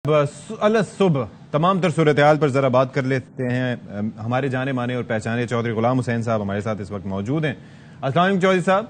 صبح تمام تر صورتحال پر ذرا بات کر لیتے ہیں. ہمارے جانے مانے اور پہچانے چودھری غلام حسین صاحب ہمارے ساتھ اس وقت موجود ہیں. السلام علیکم چودھری صاحب.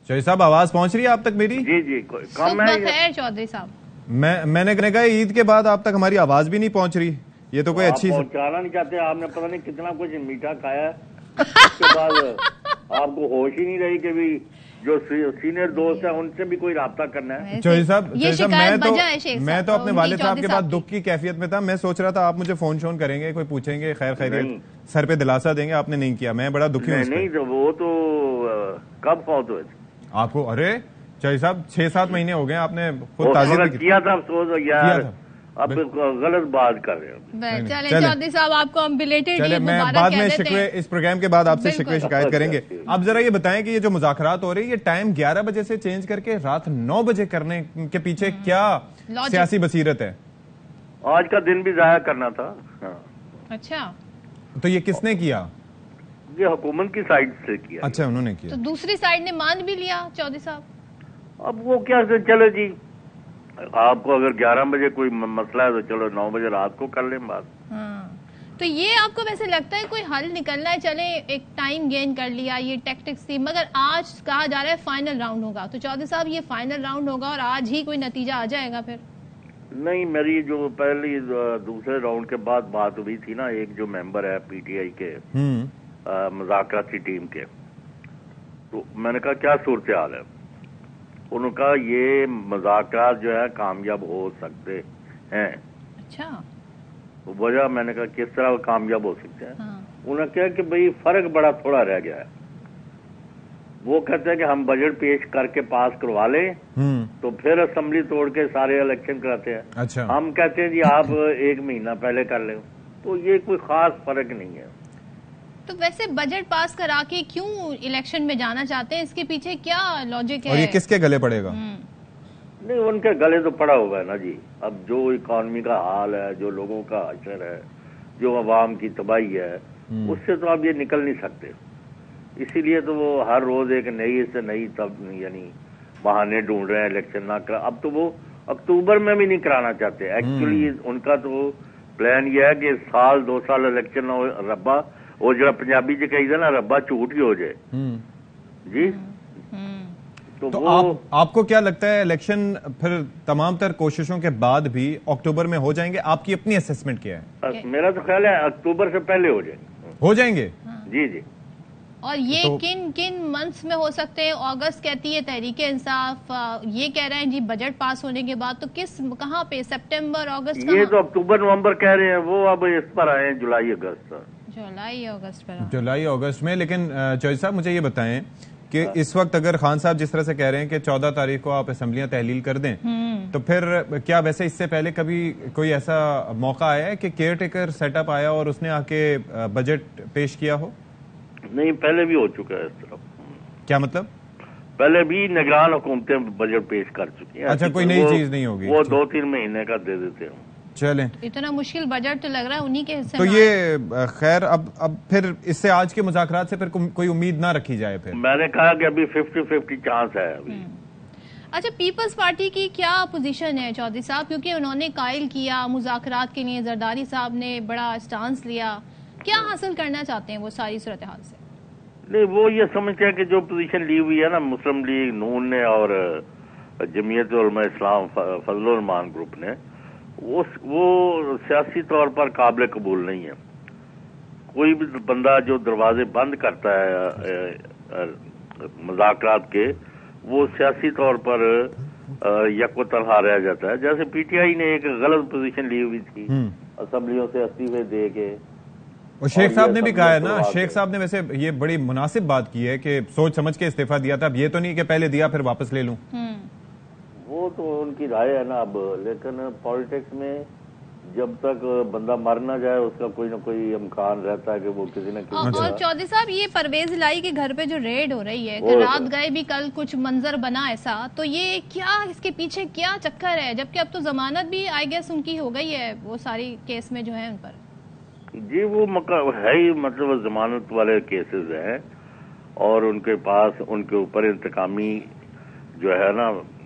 چودھری صاحب آواز پہنچ رہی ہے آپ تک میری؟ جی خیر چودھری صاحب میں نے کہا عید کے بعد آپ تک ہماری آواز بھی نہیں پہنچ رہی. یہ تو کوئی اچھی پہنچانا نہیں چاہتے آپ نے پتہ نہیں کتنا کچھ میٹھا کھایا ہے اس کے بعد آپ کو ہوش ہی نہیں رہی کہ بھی جو سینئر دوست ہیں ان سے بھی کوئی رابطہ کرنا ہے. چودھری صاحب میں تو اپنے والد صاحب کے بعد دکھ کی کیفیت میں تھا. میں سوچ رہا تھا آپ مجھے فون شون کریں گے, کوئی پوچھیں گے, خیر خیریت سر پہ دلاسا دیں گے. آپ نے نہیں کیا, میں بڑا دکھی ہوں. نہیں تو وہ تو کب فوت ہوئے تھے آپ کو؟ ارے چودھری صاحب 6-7 مہینے ہو گئے, آپ نے خود تعزیت کیا تھا. افسوس یار اب غلط بات کر رہے ہیں. چلیں چودھری صاحب آپ کو ہم بلیٹڈ چلے میں بعد میں شکوے اس پروگرام کے بعد آپ سے شکوے شکایت کریں گے. اب ذرا یہ بتائیں کہ یہ جو مذاکرات ہو رہی ہے یہ ٹائم 11 بجے سے چینج کر کے رات 9 بجے کرنے کے پیچھے کیا سیاسی بصیرت ہے؟ آج کا دن بھی ضائع کرنا تھا. اچھا تو یہ کس نے کیا؟ یہ حکومت کی سائڈ سے کیا. اچھا انہوں نے کیا, تو دوسری سائڈ نے مان بھی لیا چودھری صاحب. اب وہ کیا چلو جی آپ کو اگر 11 بجے کوئی مسئلہ ہے تو چلو 9 بجے رات کو کر لیں بات. تو یہ آپ کو ویسے لگتا ہے کوئی حل نکلنا ہے؟ چلے ایک ٹائم گین کر لیا, یہ ٹیکٹکس تھی, مگر آج کہا جا رہا ہے فائنل راؤنڈ ہوگا. تو چودھری صاحب یہ فائنل راؤنڈ ہوگا اور آج ہی کوئی نتیجہ آ جائے گا پھر؟ نہیں, میری جو پہلی دوسرے راؤنڈ کے بعد بات ہوئی تھی نا, ایک جو ممبر ہے پی ٹی آئی کے مذاکراتی ٹیم کے, تو میں نے کہا کیا صورتحال ہے. انہوں نے کہا یہ مذاکرات جو ہے کامیاب ہو سکتے ہیں. اچھا وجہ میں نے کہا کس طرح وہ کامیاب ہو سکتے ہیں. انہوں نے کہا کہ بھئی فرق بڑا تھوڑا رہ گیا ہے. وہ کہتے ہیں کہ ہم بجٹ پیش کر کے پاس کروا لیں تو پھر اسمبلی توڑ کے سارے الیکشن کراتے ہیں. اچھا ہم کہتے ہیں جی آپ 1 مہینہ پہلے کر لیں. تو یہ کوئی خاص فرق نہیں ہے. تو ویسے بجٹ پاس کرا کے کیوں الیکشن میں جانا چاہتے ہیں؟ اس کے پیچھے کیا لاجک ہے؟ اور یہ کس کے گلے پڑے گا؟ نہیں, ان کے گلے تو پڑا ہوا ہے نا جی. اب جو اکانومی کا حال ہے, جو لوگوں کا حشر ہے, جو عوام کی تباہی ہے, اس سے تو آپ یہ نکل نہیں سکتے. اسی لیے تو وہ ہر روز ایک نئی سے نئی یعنی بہانے ڈھونڈ رہے ہیں الیکشن نہ کر. اب تو وہ اکتوبر میں بھی نہیں کرانا چاہتے. ایکچولی ان کا تو پلان یہ ہے کہ 1-2 سال الیکشن نہ ہو. ربا وہ جو پنجابی جی کہی تھا نا, ربا جھوٹ ہی ہو جائے جی. تو آپ کو کیا لگتا ہے الیکشن پھر تمام تر کوششوں کے بعد بھی اکتوبر میں ہو جائیں گے؟ آپ کی اپنی اسیسمنٹ کیا ہے؟ میرا تو خیال ہے اکتوبر سے پہلے ہو جائیں گے. جی جی. اور یہ کن منتھس میں ہو سکتے ہیں؟ اگست کہتی ہے تحریک انصاف, یہ کہہ رہے ہیں جی بجٹ پاس ہونے کے بعد. تو کہاں پہ؟ سپٹمبر اگست؟ یہ تو اکتوبر نومبر کہہ رہے ہیں, وہ اب اس پر آئے ہیں جولائی اگست میں. لیکن چودھری صاحب مجھے یہ بتائیں کہ اس وقت اگر خان صاحب جس طرح سے کہہ رہے ہیں کہ 14 تاریخ کو آپ اسمبلیاں تحلیل کر دیں, تو پھر کیا ویسے اس سے پہلے کبھی کوئی ایسا موقع آیا ہے کہ کیئر ٹیکر سیٹ اپ آیا اور اس نے آ کے بجٹ پیش کیا ہو؟ نہیں, پہلے بھی ہو چکا ہے اس طرح. کیا مطلب؟ پہلے بھی نگران حکومتیں بجٹ پیش کر چکی ہیں. اچھا, کوئی نئی چیز نہیں ہوگی. وہ 2-3 مہینے کا دے دیتے ہیں. چلیں, اتنا مشکل بجٹ تو لگ رہا ہے انہی کے حصے. تو یہ خیر اب پھر اس سے آج کے مذاکرات سے پھر کوئی امید نہ رکھی جائے. پھر میں نے کہا کہ ابھی 50-50 چانس ہے ابھی. اچھا, پیپلز پارٹی کی کیا پوزیشن ہے چودھری صاحب؟ کیونکہ انہوں نے قائل کیا مذاکرات کے لیے, زرداری صاحب نے بڑا اسٹانس لیا. کیا حاصل کرنا چاہتے ہیں وہ ساری صورتحال سے؟ نہیں, وہ یہ سمجھتے ہیں کہ جو پوزیشن لی ہوئی ہے نا مسلم لیگ نون نے اور جمعیت علماء اسلام فضل الرحمان گروپ نے, وہ سیاسی طور پر قابل قبول نہیں ہے. کوئی بھی بندہ جو دروازے بند کرتا ہے مذاکرات کے, وہ سیاسی طور پر یک و تنہا رہ جاتا ہے. جیسے پی ٹی آئی نے ایک غلط پوزیشن لی ہوئی تھی, اسمبلیوں سے استعفے دے کے. اور شیخ صاحب نے بھی کہا ہے نا, شیخ صاحب نے ویسے یہ بڑی مناسب بات کی ہے کہ سوچ سمجھ کے استعفیٰ دیا تھا. اب یہ تو نہیں کہ پہلے دیا پھر واپس لے لوں. وہ تو ان کی رائے ہے نا. اب لیکن پالیٹکس میں جب تک بندہ مر نہ جائے اس کا کوئی نہ کوئی امکان رہتا ہے کہ وہ کسی نہ کسی. اور چودھری صاحب یہ پرویز الہی کے گھر پہ جو ریڈ ہو رہی ہے, کہ رات گئے بھی کل کچھ منظر بنا ایسا, تو یہ کیا اس کے پیچھے کیا چکر ہے؟ جبکہ اب تو ضمانت بھی آئی گیس ان کی ہو گئی ہے وہ ساری کیس میں جو ہے ان پر. جی, وہ ہے ہی مطلب ضمانت والے کیسز ہیں, اور ان کے پاس ان کے اوپر انتقامی جو ہے نا